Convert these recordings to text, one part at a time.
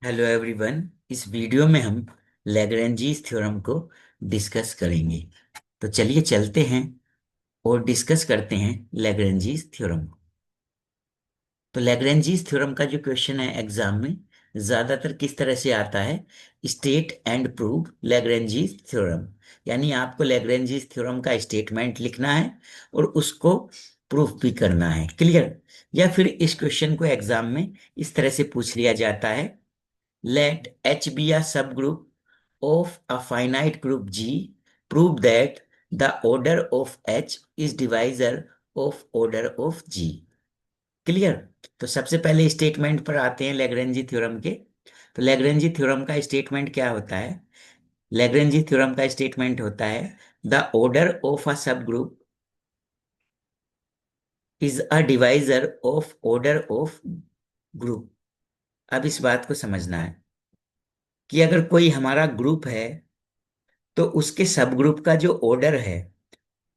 Hello everyone. इस video में हम लैग्रेंजीज थ्योरम को डिस्कस करेंगे। तो चलिए चलते हैं और डिस्कस करते हैं लैग्रेंजीज थ्योरम को। तो लैग्रेंजीज थ्योरम का जो क्वेश्चन है एग्जाम में ज्यादातर किस तरह से आता है, स्टेट एंड प्रूव लैग्रेंजीज थ्योरम। यानी आपको लैग्रेंजीज थ्योरम का स्टेटमेंट लिखना है और उसको प्रूफ भी करना है। क्लियर? या फिर इस क्वेश्चन को एग्जाम में इस तरह से पूछ लिया जाता है, let H be a subgroup of a finite group G. Prove that the order of H is divisor of order of G. Clear? तो सबसे पहले स्टेटमेंट पर आते हैं लैग्रेंजी थ्योरम के। तो लैग्रेंजी थ्योरम का स्टेटमेंट क्या होता है? लैग्रेंजी थ्योरम का स्टेटमेंट होता है द ऑर्डर ऑफ अ सब group is a divisor of order of group. अब इस बात को समझना है कि अगर कोई हमारा ग्रुप है तो उसके सब ग्रुप का जो ऑर्डर है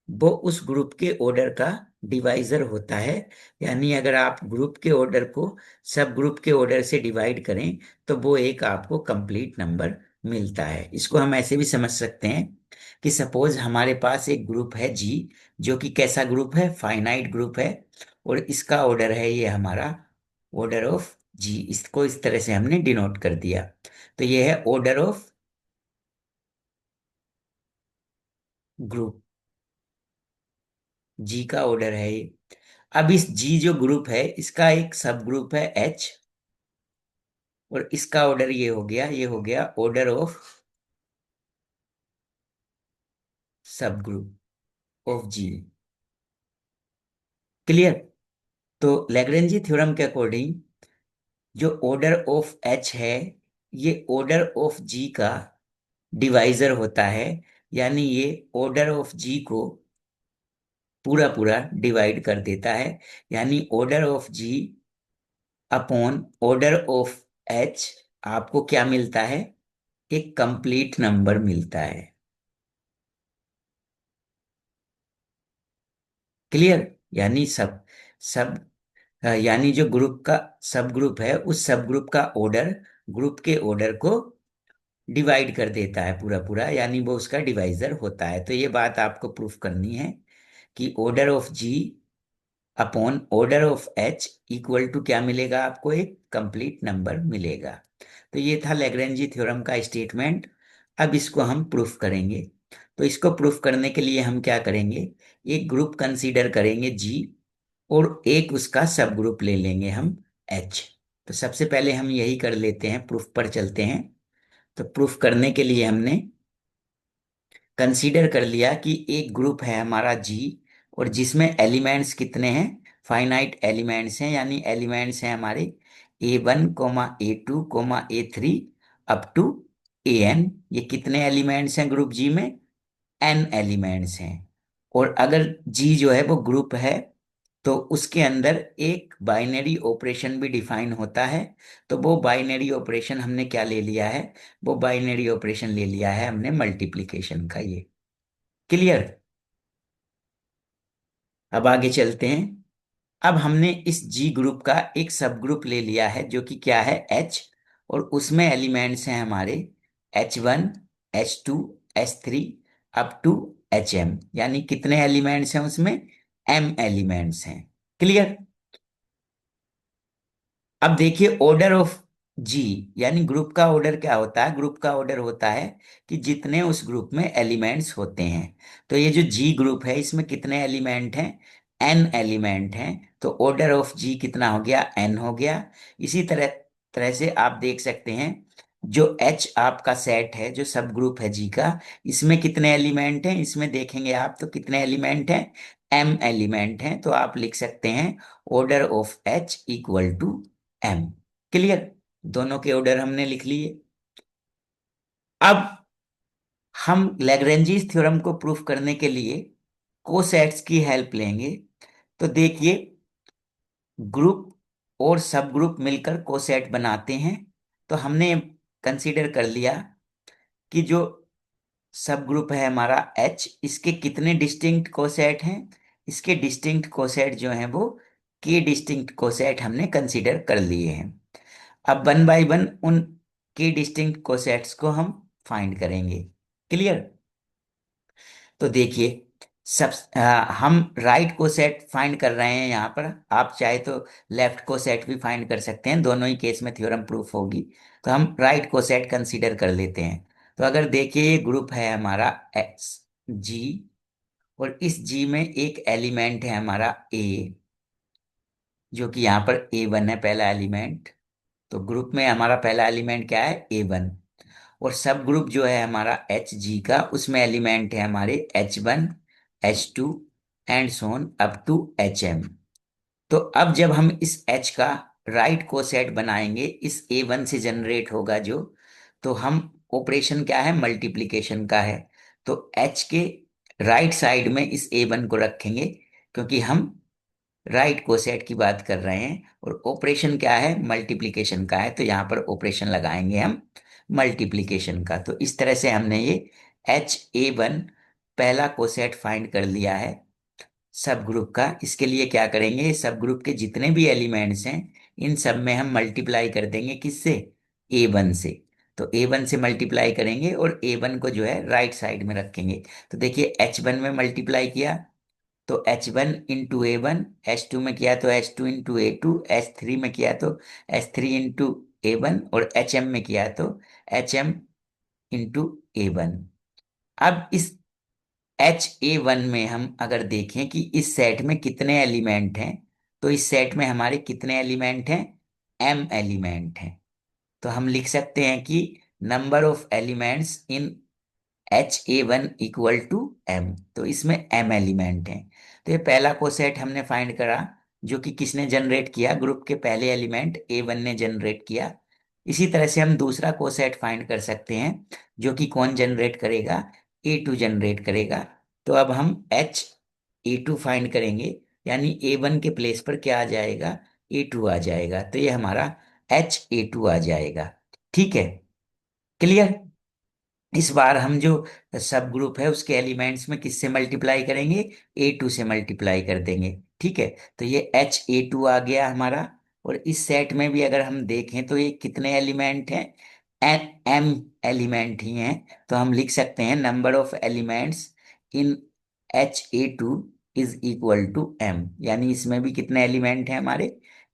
वो उस ग्रुप के ऑर्डर का डिवाइजर होता है। यानी अगर आप ग्रुप के ऑर्डर को सब ग्रुप के ऑर्डर से डिवाइड करें तो वो एक आपको कंप्लीट नंबर मिलता है। इसको हम ऐसे भी समझ सकते हैं कि सपोज हमारे पास एक ग्रुप है जी, जो कि कैसा ग्रुप है, फाइनाइट ग्रुप है, और इसका ऑर्डर है ये हमारा ऑर्डर ऑफ जी। इसको इस तरह से हमने डिनोट कर दिया। तो ये है ऑर्डर ऑफ ग्रुप, जी का ऑर्डर है ये। अब इस जी जो ग्रुप है इसका एक सब ग्रुप है एच, और इसका ऑर्डर ये हो गया ऑर्डर ऑफ सब ग्रुप ऑफ जी। क्लियर? तो लैग्रेंजी थ्योरम के अकॉर्डिंग जो ऑर्डर ऑफ एच है ये ऑर्डर ऑफ जी का डिवाइजर होता है। यानी ये ऑर्डर ऑफ जी को पूरा पूरा डिवाइड कर देता है। यानी order of G upon order of H आपको क्या मिलता है? एक कंप्लीट नंबर मिलता है। क्लियर? यानी सब सब यानी जो ग्रुप का सब ग्रुप है उस सब ग्रुप का ऑर्डर ग्रुप के ऑर्डर को डिवाइड कर देता है पूरा पूरा, यानी वो उसका डिवाइजर होता है। तो ये बात आपको प्रूफ करनी है कि order of G upon order of H equal to क्या मिलेगा? आपको एक कंप्लीट नंबर मिलेगा। तो ये था लैग्रेंजी थ्योरम का स्टेटमेंट। अब इसको हम प्रूफ करेंगे। तो इसको प्रूफ करने के लिए हम क्या करेंगे, एक ग्रुप कंसीडर करेंगे जी और एक उसका सब ग्रुप ले लेंगे हम एच। तो सबसे पहले हम यही कर लेते हैं, प्रूफ पर चलते हैं। तो प्रूफ करने के लिए हमने कंसीडर कर लिया कि एक ग्रुप है हमारा जी, और जिसमें एलिमेंट्स कितने हैं? फाइनाइट एलिमेंट्स हैं। यानी एलिमेंट्स हैं हमारे A1 A2 A3 up to AN। ये कितने एलिमेंट्स हैं ग्रुप जी में? N एलिमेंट्स हैं। और अगर जी जो है वो ग्रुप है तो उसके अंदर एक बाइनरी ऑपरेशन भी डिफाइन होता है। तो वो बाइनरी ऑपरेशन हमने क्या ले लिया है? वो बाइनरी ऑपरेशन ले लिया है हमने मल्टीप्लिकेशन का। ये क्लियर? अब आगे चलते हैं। अब हमने इस जी ग्रुप का एक सब ग्रुप ले लिया है जो कि क्या है? एच। और उसमें एलिमेंट्स हैं हमारे H1 H2 H3 up to HM। यानी कितने एलिमेंट्स हैं उसमें? M एलिमेंट्स हैं। क्लियर? अब देखिए ऑर्डर ऑफ जी, यानी ग्रुप का ऑर्डर क्या होता है? ग्रुप का ऑर्डर होता है कि जितने उस ग्रुप में एलिमेंट्स होते हैं। तो ये जो जी ग्रुप है इसमें कितने एलिमेंट हैं? एन एलिमेंट हैं। तो ऑर्डर ऑफ जी कितना हो गया? एन हो गया। इसी तरह तरह से आप देख सकते हैं जो एच आपका सेट है, जो सब ग्रुप है जी का, इसमें कितने एलिमेंट हैं? इसमें देखेंगे आप तो कितने एलिमेंट हैं? एम एलिमेंट हैं। तो आप लिख सकते हैं order of H equal to M. Clear? दोनों के ऑर्डर हमने लिख लिए। अब हम लैग्रेंजीज थ्योरम को प्रूफ करने के लिए कोसेट्स की हेल्प लेंगे। तो देखिए ग्रुप और सब ग्रुप मिलकर कोसेट बनाते हैं। तो हमने कंसीडर कर लिया कि जो सब ग्रुप है हमारा एच, इसके कितने डिस्टिंक्ट कोसेट हैं? इसके डिस्टिंक्ट कोसेट जो हैं वो के डिस्टिंक्ट कोसेट हमने कंसीडर कर लिए हैं। अब वन बाय वन उन के डिस्टिंक्ट कोसेट्स को हम फाइंड करेंगे। क्लियर? तो देखिए, हम राइट कोसेट फाइंड कर रहे हैं यहाँ पर। आप चाहे तो लेफ्ट कोसेट भी फाइंड कर सकते हैं, दोनों ही केस में थ्योरम प्रूफ होगी। तो हम राइट कोसेट कंसीडर कर लेते हैं। तो अगर देखिए, ये ग्रुप है हमारा एक्स जी, और इस जी में एक एलिमेंट है हमारा ए, जो कि यहाँ पर ए वन है पहला एलिमेंट। तो ग्रुप में हमारा पहला एलिमेंट क्या है? ए वन। और सब ग्रुप जो है हमारा एच जी का, उसमें एलिमेंट है हमारे H one, H two, and so on up to H M. तो अब जब हम इस एच का राइट कोसेट बनाएंगे, इस ए वन से जनरेट होगा जो, तो हम ऑपरेशन क्या है? मल्टीप्लिकेशन का है। तो एच के राइट साइड में इस ए वन को रखेंगे, क्योंकि हम राइट कोसेट की बात कर रहे हैं, और ऑपरेशन क्या है? मल्टीप्लिकेशन का है। तो यहाँ पर ऑपरेशन लगाएंगे हम मल्टीप्लिकेशन का। तो इस तरह से हमने ये एच ए वन पहला कोसेट फाइंड कर लिया है सब ग्रुप का। इसके लिए क्या करेंगे? सब ग्रुप के जितने भी एलिमेंट्स हैं, इन सब में हम मल्टीप्लाई कर देंगे, किससे? ए वन से। तो ए वन से मल्टीप्लाई करेंगे और ए वन को जो है राइट साइड में रखेंगे। तो देखिए, एच वन में मल्टीप्लाई किया तो H one into A one, H two में किया तो H two into A two, H three में किया तो H three into A one, और एच एम में किया तो H M into A one. अब इस एच ए वन में हम अगर देखें कि इस सेट में कितने एलिमेंट हैं, तो इस सेट में हमारे कितने एलिमेंट हैं? एम एलिमेंट हैं। तो हम लिख सकते हैं कि number of elements in H A one equal to M. तो इसमें एम एलिमेंट हैं। तो ये पहला कोसेट हमने फाइंड करा, जो कि किसने जनरेट किया? ग्रुप के पहले एलिमेंट ए वन ने जनरेट किया। इसी तरह से हम दूसरा कोसेट फाइंड कर सकते हैं, जो कि कौन जनरेट करेगा? ए टू जनरेट करेगा। तो अब हम एच ए टू फाइंड करेंगे, यानी ए वन के प्लेस पर क्या आ जाएगा? ए टू आ जाएगा। तो ये हमारा एच ए टू आ जाएगा। ठीक है? क्लियर? इस बार हम जो सब ग्रुप है उसके एलिमेंट्स में किससे मल्टीप्लाई करेंगे? ए टू से मल्टीप्लाई कर देंगे। ठीक है? तो ये एच ए टू आ गया हमारा। और इस सेट में भी अगर हम देखें तो ये कितने एलिमेंट हैं? एन एम एलिमेंट ही हैं। तो हम लिख सकते हैं number of elements in H A two is equal to M, यानी इसमें भी कितने एलिमेंट हैं हमारे?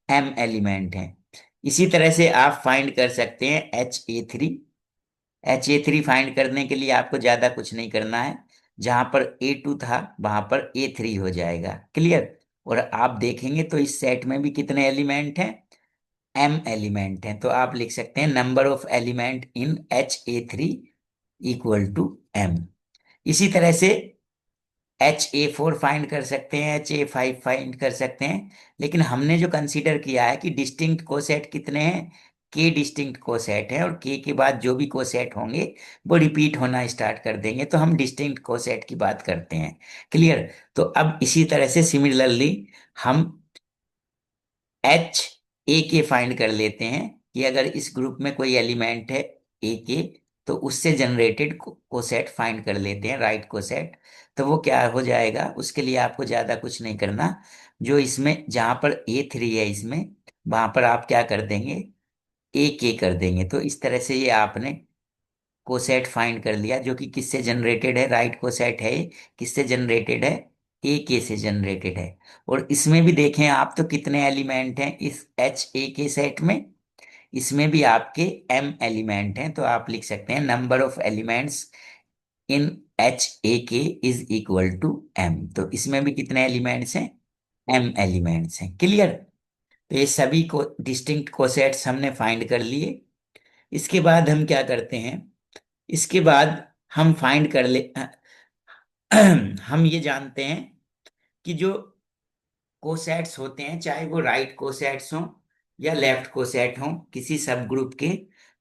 एम एलिमेंट हैं। इसी तरह से आप फाइंड कर सकते हैं H A three. H A three find करने के लिए आपको ज्यादा कुछ नहीं करना है, जहां पर ए टू था वहां पर ए थ्री हो जाएगा। क्लियर? और आप देखेंगे तो इस सेट में भी कितने एलिमेंट हैं? एम एलिमेंट हैं। तो आप लिख सकते हैं number of element in H A three equal to M. इसी तरह से एच ए फोर फाइंड कर सकते हैं, एच ए फाइव फाइंड कर सकते हैं। लेकिन हमने जो कंसीडर किया है कि डिस्टिंक्ट कोसेट कितने हैं? के डिस्टिंक्ट कोसेट है, और के के बाद जो भी कोसेट होंगे वो रिपीट होना स्टार्ट कर देंगे। तो हम डिस्टिंक्ट कोसेट की बात करते हैं। क्लियर? तो अब इसी तरह से सिमिलरली हम एच ए के फाइंड कर लेते हैं, कि अगर इस ग्रुप में कोई एलिमेंट है ए के, तो उससे जनरेटेड कोसेट फाइंड कर लेते हैं, राइट कोसेट। तो वो क्या हो जाएगा? उसके लिए आपको ज्यादा कुछ नहीं करना। जो इसमें जहां पर ए थ्री है इसमें, वहां पर आप क्या कर देंगे? ए के कर देंगे। तो इस तरह से ये आपने कोसेट फाइंड कर लिया, जो कि किससे जनरेटेड है? राइट कोसेट है ये। किससे जनरेटेड है? ए के से जनरेटेड है। और इसमें भी देखें आप तो कितने एलिमेंट हैं इस एच ए के सेट में? इसमें भी आपके एम एलिमेंट हैं। तो आप लिख सकते हैं number of elements in H ए के इज इक्वल टू एम। तो इसमें भी कितने एलिमेंट्स हैं? एम एलिमेंट्स हैं। क्लियर? तो ये सभी को डिस्टिंक्ट कोसेट्स हमने फाइंड कर लिए। इसके बाद हम क्या करते हैं? इसके बाद हम फाइंड कर ले हम ये जानते हैं कि जो कोसेट्स होते हैं, चाहे वो राइट कोसेट्स हों या लेफ्ट कोसेट हों किसी सब ग्रुप के,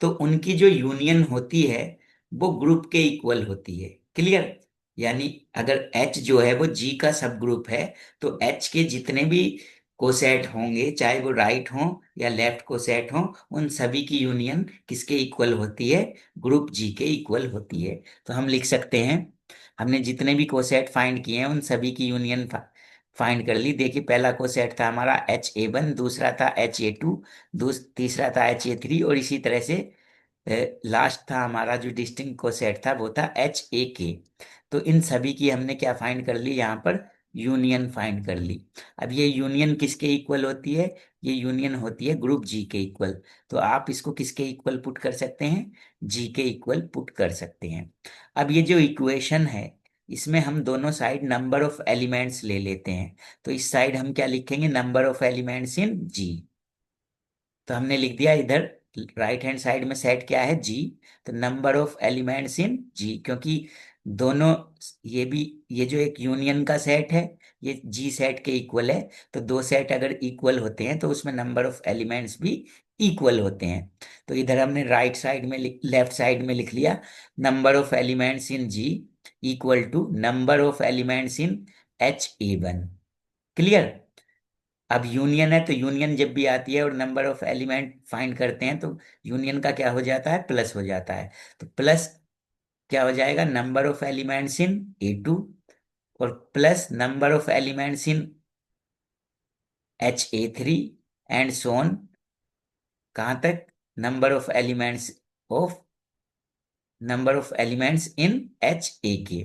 तो उनकी जो यूनियन होती है वो ग्रुप के इक्वल होती है। क्लियर? यानी अगर एच जो है वो जी का सब ग्रुप है, तो एच के जितने भी कोसेट होंगे, चाहे वो राइट हों या लेफ्ट कोसेट हों, उन सभी की यूनियन किसके इक्वल होती है? ग्रुप जी के इक्वल होती है। तो हम लिख सकते हैं, हमने जितने भी कोसेट फाइंड किए हैं उन सभी की यूनियन फाइंड कर ली। देखिए पहला कोसेट था हमारा Ha1, दूसरा था Ha2, तीसरा था Ha3, और इसी तरह से लास्ट था हमारा जो डिस्टिंक्ट कोसेट था वो था Ha। तो इन सभी की हमने क्या फाइंड कर ली यहाँ पर, यूनियन फाइंड कर ली। अब ये यूनियन किसके इक्वल होती है, ये यूनियन होती है ग्रुप जी के इक्वल। तो आप इसको किसके इक्वल पुट कर सकते हैं, जी के इक्वल पुट कर सकते हैं। अब ये जो इक्वेशन है इसमें हम दोनों साइड नंबर ऑफ एलिमेंट्स ले लेते हैं। तो इस साइड हम क्या लिखेंगे, नंबर ऑफ एलिमेंट्स इन जी। तो हमने लिख दिया इधर राइट हैंड साइड में सेट क्या है, जी। तो नंबर ऑफ एलिमेंट्स इन जी, क्योंकि दोनों, ये भी, ये जो एक यूनियन का सेट है ये जी सेट के इक्वल है। तो दो सेट अगर इक्वल होते हैं तो उसमें नंबर ऑफ एलिमेंट्स भी इक्वल होते हैं। तो इधर हमने राइट साइड में लेफ्ट साइड में लिख लिया number of elements in G equal to number of elements in Ha1। Clear. अब यूनियन है तो यूनियन जब भी आती है और नंबर ऑफ एलिमेंट फाइंड करते हैं तो यूनियन का क्या हो जाता है, प्लस हो जाता है। तो प्लस क्या हो जाएगा, number of elements in A2 और plus number of elements in Ha3 and so on, कहाँ तक, number of elements of number of elements in Ha।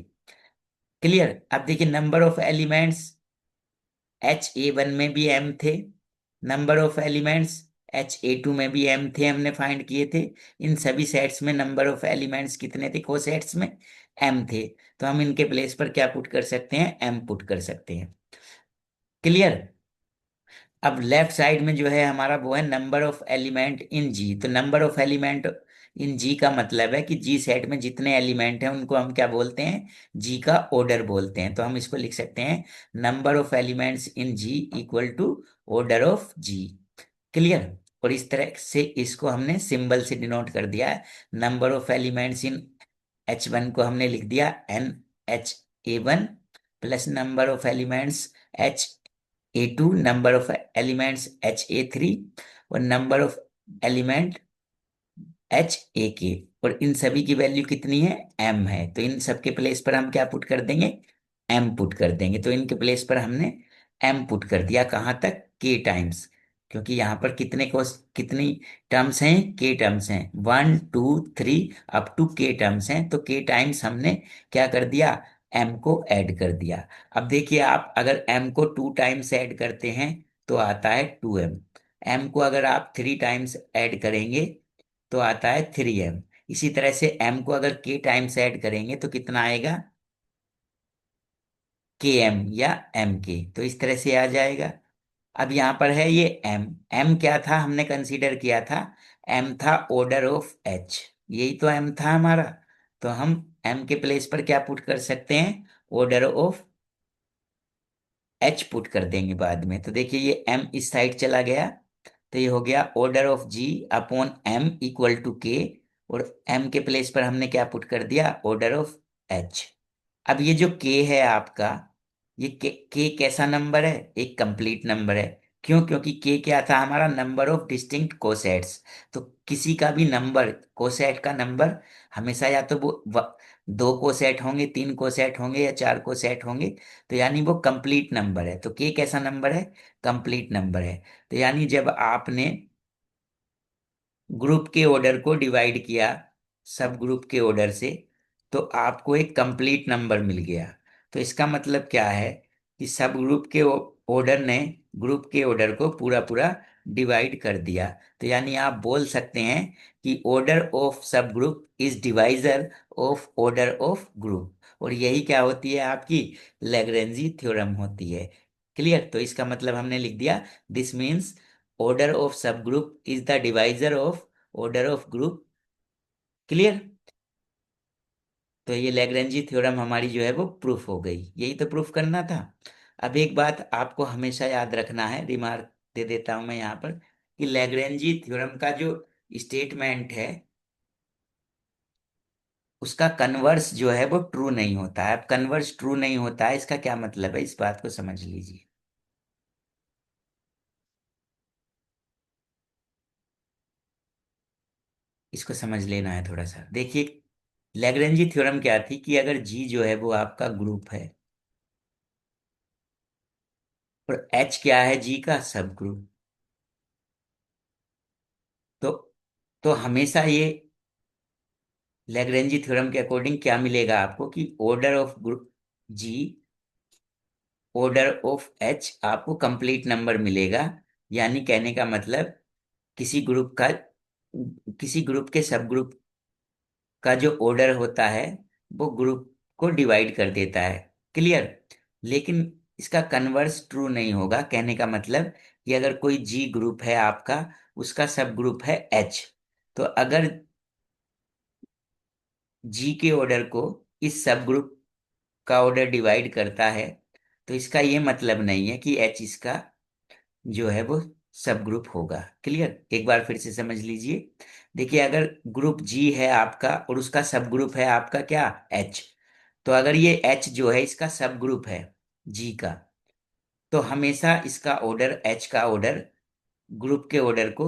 Clear. अब देखिए नंबर ऑफ एलिमेंट्स Ha1 में भी m थे, नंबर ऑफ एलिमेंट्स Ha2 में भी m थे, हमने फाइंड किए थे। इन सभी सेट्स में नंबर ऑफ एलिमेंट्स कितने थे, को सेट्स में m थे। तो हम इनके प्लेस पर क्या पुट कर सकते हैं, m पुट कर सकते हैं। क्लियर। अब लेफ्ट साइड में जो है हमारा वो है नंबर ऑफ एलिमेंट इन जी। तो नंबर ऑफ एलिमेंट इन जी का मतलब है कि जी सेट में जितने एलिमेंट हैं उनको हम क्या बोलते हैं, जी का ऑर्डर बोलते हैं। तो हम इसको लिख सकते हैं number of elements in G equal to order of G. Clear. और इस तरह से इसको हमने सिंबल से डिनोट कर दिया है। Number of elements in H1 को हमने लिख दिया NHA1 plus number of elements Ha2, number of elements Ha3 और नंबर ऑफ एलिमेंट Ha। और इन सभी की वैल्यू कितनी है, m है। तो इन सब के प्लेस पर हम क्या पुट कर देंगे, m पुट कर देंगे। तो इनके प्लेस पर हमने m पुट कर दिया, कहाँ तक, k टाइम्स। क्योंकि यहाँ पर कितनी टर्म्स हैं, k टर्म्स हैं, 1 2 3 अप टू k टर्म्स हैं। तो k टाइम्स हमने क्या कर दिया, m को ऐड कर दिया। अब देखिए आप अगर m को 2 टाइम्स ऐड करते हैं तो आता है 2m। m को अगर आप 3 टाइम्स ऐड करेंगे तो आता है 3m। इसी तरह से m को अगर k टाइम्स ऐड करेंगे तो कितना आएगा, km या mk। तो इस तरह से आ जाएगा। अब यहाँ पर है ये m, m क्या था, हमने कंसीडर किया था, m था ऑर्डर ऑफ h। यही तो m था हमारा। तो हम m के प्लेस पर क्या पुट कर सकते हैं, ऑर्डर ऑफ h पुट कर देंगे बाद में। तो देखिए ये m इस साइड चला गया तो ये हो गया order of G upon m equal to k। और m के प्लेस पर हमने क्या पुट कर दिया, ऑर्डर ऑफ h। अब ये जो k है आपका, ये k कैसा नंबर है, एक कंप्लीट नंबर है। क्यों, क्योंकि k क्या था हमारा, नंबर ऑफ डिस्टिंक्ट कोसेट्स। तो किसी का भी नंबर, कोसेट का नंबर हमेशा या तो वो दो कोसेट होंगे, तीन कोसेट होंगे या चार कोसेट होंगे। तो यानी वो कंप्लीट नंबर है। तो k कैसा नंबर है, कंप्लीट नंबर है। तो यानी जब आपने ग्रुप के ऑर्डर को डिवाइड किया सब ग्रुप के ऑर्डर से तो आपको एक कंप्लीट नंबर मिल गया। तो इसका मतलब क्या है कि सब ग्रुप के ऑर्डर ने ग्रुप के ऑर्डर को पूरा पूरा डिवाइड कर दिया। तो यानी आप बोल सकते हैं कि ऑर्डर ऑफ सब group is divisor of order of group. और यही क्या होती है आपकी, लैग्रेंजी थ्योरम होती है। क्लियर। तो इसका मतलब हमने लिख दिया, this means order of subgroup is the divisor of order of group। Clear. तो ये लैग्रेंजी थ्योरम हमारी जो है वो प्रूफ हो गई, यही तो प्रूफ करना था। अब एक बात आपको हमेशा याद रखना है, रिमार्क दे देता हूं मैं यहाँ पर, कि लैग्रेंजी थ्योरम का जो स्टेटमेंट है उसका कन्वर्स जो है वो ट्रू नहीं होता है। अब कन्वर्स ट्रू नहीं होता है इसका क्या मतलब है, इस बात को समझ लीजिए। इसको समझ लेना है थोड़ा सा। देखिए लैग्रेंजी थ्योरम क्या थी कि अगर जी जो है वो आपका ग्रुप है, और एच क्या है, जी का सब ग्रुप। तो हमेशा ये लैग्रेंजी थ्योरम के अकॉर्डिंग क्या मिलेगा आपको कि order of group G, order of H आपको कंप्लीट नंबर मिलेगा। यानी कहने का मतलब किसी ग्रुप का, किसी ग्रुप के सब ग्रुप का जो ऑर्डर होता है वो ग्रुप को डिवाइड कर देता है। क्लियर। लेकिन इसका कन्वर्स ट्रू नहीं होगा। कहने का मतलब कि अगर कोई जी ग्रुप है आपका, उसका सब ग्रुप है एच, तो अगर जी के ऑर्डर को इस सब ग्रुप का ऑर्डर डिवाइड करता है, तो इसका ये मतलब नहीं है कि एच इसका जो है वो सब ग्रुप होगा। क्लियर। एक बार फिर से समझ लीजिए। देखिए, अगर ग्रुप जी है आपका और उसका सब ग्रुप है आपका क्या, एच, तो अगर ये एच जो है इसका सब ग्रुप है जी का, तो हमेशा इसका ऑर्डर, एच का ऑर्डर ग्रुप के ऑर्डर को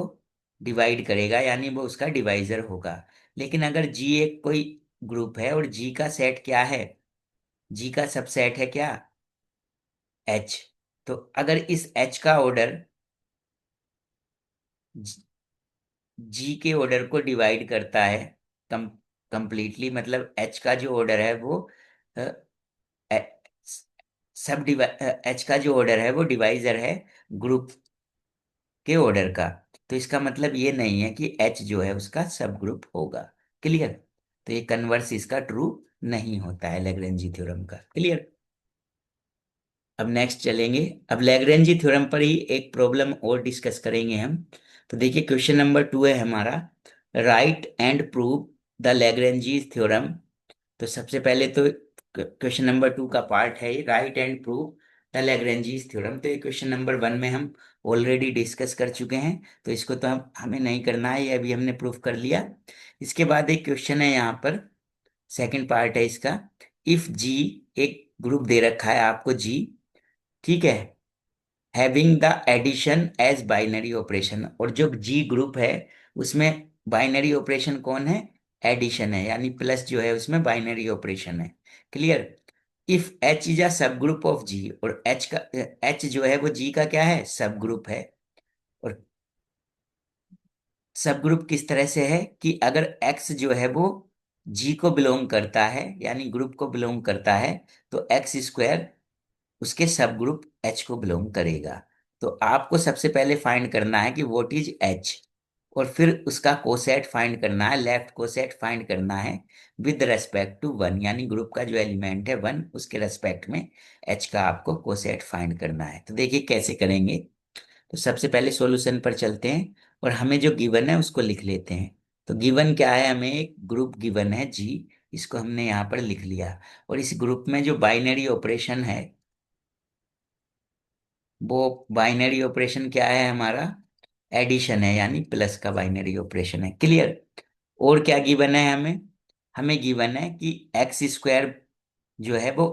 डिवाइड करेगा, यानी वो उसका डिवाइजर होगा। लेकिन अगर जी एक कोई ग्रुप है और जी का सेट क्या है, जी का सबसेट है क्या, एच, तो अगर इस एच का ऑर्डर जी के ऑर्डर को डिवाइड करता है कम कंप्लीटली, मतलब एच का जो ऑर्डर है वो अ, ए- सब एच का जो ऑर्डर है वो डिवाइजर है ग्रुप के ऑर्डर का। तो इसका मतलब ये नहीं है कि एच जो है उसका सब ग्रुप होगा। क्लियर। तो ये कन्वर्स इसका ट्रू नहीं होता है लैग्रेंजी थ्योरम का। क्लियर। अब नेक्स्ट चलेंगे। अब लैग्रेंजी थ्योरम पर ही एक प्रॉब्लम और डिस्कस करेंगे हम। तो देखिए, क्वेश्चन नंबर 2 है हमारा, right and prove the Lagrange theorem. तो सबसे पहले तो क्वेश्चन नंबर 2 का पार्ट है ये, right and prove the Lagrange's theorem. तो ये क्वेश्चन नंबर 1 में हम ऑलरेडी डिस्कस कर चुके हैं, तो इसको तो हम हमें नहीं करना है, ये अभी हमने प्रूफ कर लिया। इसके बाद एक क्वेश्चन है यहाँ पर, सेकंड पार्ट है इसका। इफ जी, एक ग्रुप दे रखा है आपको जी, ठीक है, having the addition as binary operation, और जो जी ग्रुप है उसमें बाइनरी ऑपरेशन कौन है, एडिशन है, यानी प्लस जो है उसमें बाइनरी ऑपरेशन है। Clear. If H is a सब ग्रुप ऑफ जी, और एच का, एच जो है वो जी का क्या है, सब ग्रुप है। और सब ग्रुप किस तरह से है कि अगर एक्स जो है वो जी को बिलोंग करता है, यानी ग्रुप को बिलोंग करता है, तो एक्स स्क्वायर उसके सब ग्रुप एच को बिलोंग करेगा। तो आपको सबसे पहले फाइंड करना है कि व्हाट इज एच, और फिर उसका कोसेट फाइंड करना है, लेफ्ट कोसेट फाइंड करना है विद रेस्पेक्ट टू वन, यानी ग्रुप का जो एलिमेंट है वन, उसके रेस्पेक्ट में एच का आपको कोसेट फाइंड करना है। तो देखिए कैसे करेंगे। तो सबसे पहले सॉल्यूशन पर चलते हैं और हमें जो गिवन है उसको लिख लेते हैं। तो गिवन क्या है, हमें एक ग्रुप गिवन है जी, इसको हमने यहाँ पर लिख लिया। और इस ग्रुप में जो बाइनरी ऑपरेशन है, वो बाइनरी ऑपरेशन क्या है हमारा, एडिशन है, यानी प्लस का बाइनरी ऑपरेशन है। क्लियर। और क्या गिवन है हमें, हमें गिवन है कि एक्स स्क्वायर जो है वो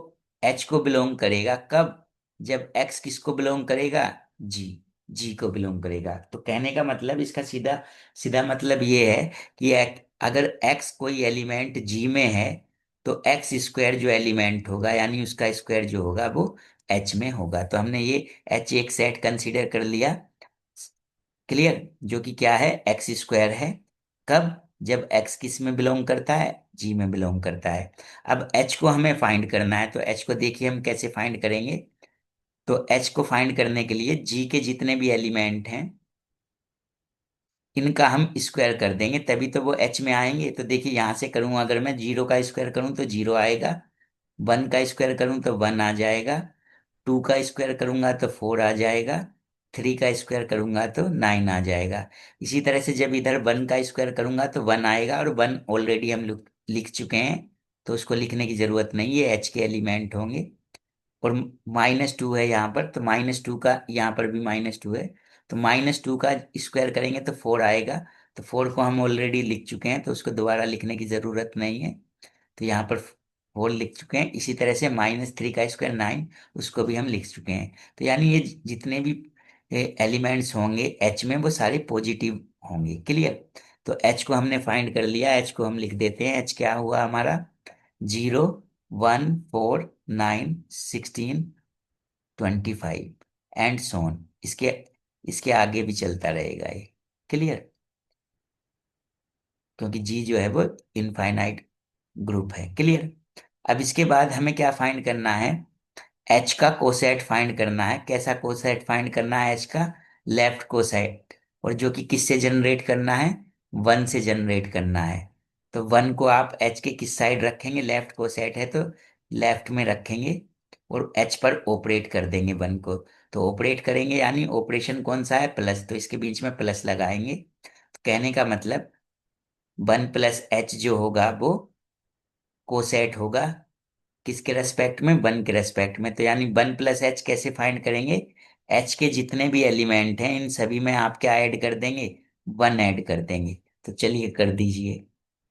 एच को बिलोंग करेगा, कब, जब एक्स किसको बिलोंग करेगा, जी, जी को बिलोंग करेगा। तो कहने का मतलब इसका सीधा सीधा मतलब ये है कि अगर एक्स कोई एलिमेंट जी में है, तो एक्स स्क्वायर जो एलिमेंट होगा, यानी उसका स्क्वायर जो होगा वो एच में होगा। तो हमने ये एच एक सेट कंसीडर कर लिया। क्लियर। जो कि क्या है, एक्स स्क्वायर है, कब, जब एक्स किस में बिलोंग करता है, जी में बिलोंग करता है। अब एच को हमें फाइंड करना है, तो एच को देखिए हम कैसे फाइंड करेंगे। तो एच को फाइंड करने के लिए जी के जितने भी एलिमेंट हैं इनका हम स्क्वायर कर देंगे, तभी तो वो एच में आएंगे। तो देखिए यहां से करूँ, अगर मैं जीरो का स्क्वायर करूँ तो जीरो आएगा, वन का स्क्वायर करूँ तो वन आ जाएगा, टू का स्क्वायर करूंगा तो फोर आ जाएगा, थ्री का स्क्वायर करूंगा तो नाइन आ जाएगा। इसी तरह से जब इधर वन का स्क्वायर करूंगा तो वन आएगा, और वन ऑलरेडी हम लिख चुके हैं, तो उसको लिखने की जरूरत नहीं है, एच के एलिमेंट होंगे। और माइनस टू है यहाँ पर, तो माइनस टू का, यहाँ पर भी माइनस टू है, तो माइनस टू का स्क्वायर करेंगे तो फोर आएगा। तो फोर को हम ऑलरेडी लिख चुके हैं, तो उसको दोबारा लिखने की जरूरत नहीं है। तो यहाँ पर फोर लिख चुके हैं। इसी तरह से माइनस थ्री का स्क्वायर नाइन, उसको भी हम लिख चुके हैं। तो यानी ये जितने भी एलिमेंट्स होंगे एच में वो सारे पॉजिटिव होंगे। क्लियर। तो एच को हमने फाइंड कर लिया, एच को हम लिख देते हैं। एच क्या हुआ हमारा, zero, one, four, nine, sixteen, 25। And so on. इसके इसके आगे भी चलता रहेगा ये। क्लियर? क्योंकि जी जो है वो इनफाइनाइट ग्रुप है। क्लियर? अब इसके बाद हमें क्या फाइंड करना है? एच का कोसेट फाइंड करना है। कैसा कोसेट फाइंड करना है एच का? Left coset. और जो कि किससे जनरेट करना है? वन से जनरेट करना है। तो वन को आप एच के किस साइड रखेंगे? लेफ्ट कोसेट है तो लेफ्ट में रखेंगे और एच पर ऑपरेट कर देंगे वन को। तो ऑपरेट करेंगे यानी ऑपरेशन कौन सा है? प्लस, तो इसके बीच में प्लस लगाएंगे। तो कहने का मतलब वन प्लस एच जो होगा वो कोसेट होगा किसके रेस्पेक्ट में? वन के रेस्पेक्ट में। तो यानी वन प्लस एच कैसे फाइंड करेंगे? एच के जितने भी एलिमेंट हैं इन सभी में आप क्या ऐड कर देंगे? वन ऐड कर देंगे। तो चलिए कर दीजिए।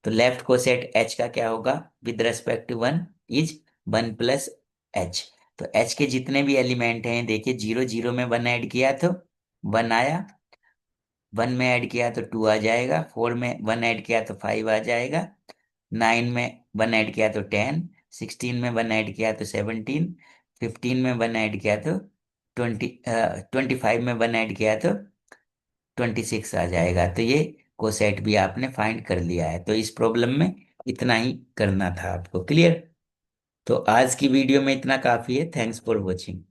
तो लेफ्ट को सेट एच का क्या होगा with respect to one? Is one plus H. तो एच के जितने भी एलिमेंट हैं देखिए, जीरो जीरो में वन ऐड किया तो वन आया, वन में ऐड किया तो टू आ जाएगा, फोर में वन ऐड किया तो फाइव आ जाएगा, नाइन में वन ऐड किया तो टेन, सिक्सटीन में वन ऐड किया तो सेवनटीन, फिफ्टीन में वन ऐड किया तो ट्वेंटी, ट्वेंटी फाइव में वन ऐड किया तो ट्वेंटी सिक्स आ जाएगा। तो ये कोसेट भी आपने फाइंड कर लिया है। तो इस प्रॉब्लम में इतना ही करना था आपको। क्लियर? तो आज की वीडियो में इतना काफी है। Thanks for watching.